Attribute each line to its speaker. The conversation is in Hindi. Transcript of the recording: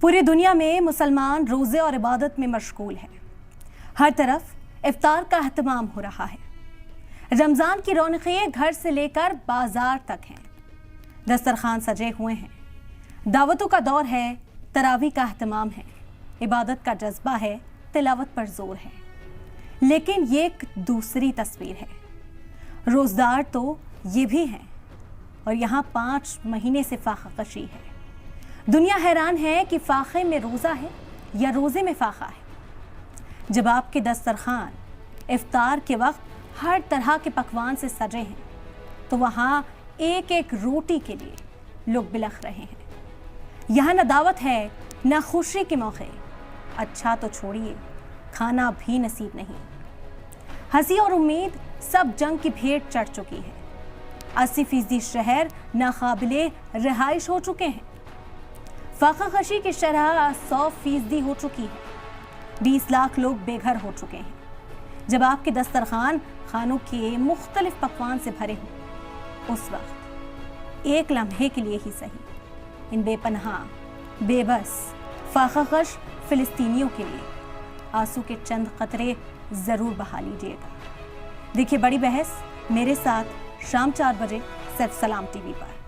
Speaker 1: पूरी दुनिया में मुसलमान रोजे और इबादत में मशगूल हैं। हर तरफ इफ्तार का एहतमाम हो रहा है। रमजान की रौनकें घर से लेकर बाजार तक हैं। दस्तरखान सजे हुए हैं। दावतों का दौर है, तरावी का एहतमाम है, इबादत का जज्बा है, तिलावत पर जोर है। लेकिन ये एक दूसरी तस्वीर है। रोजदार तो ये भी हैं और यहाँ 5 महीने से फाका कशी है। दुनिया हैरान है कि फाखे में रोज़ा है या रोज़े में फाका है। जब आपके दस्तरखान इफ्तार के वक्त हर तरह के पकवान से सजे हैं तो वहाँ एक एक रोटी के लिए लोग बिलख रहे हैं। यहाँ न दावत है न खुशी के मौके, अच्छा तो छोड़िए खाना भी नसीब नहीं। हंसी और उम्मीद सब जंग की भेंट चढ़ चुकी है। 80% शहर नाकाबिले रिहाइश हो चुके हैं। फाका कशी की शरह 100% हो चुकी है। 20 लाख लोग बेघर हो चुके हैं। जब आपके दस्तरखान खानों के मुख्तलिफ पकवान से भरे हों, उस वक्त एक लम्हे के लिए ही सही इन बेपनाह बेबस फाका कश फिलिस्तीनियों के लिए आंसू के चंद कतरे जरूर बहा लीजिएगा। देखिए बड़ी बहस मेरे साथ शाम 4 बजे सिर्फ सलाम टीवी पर।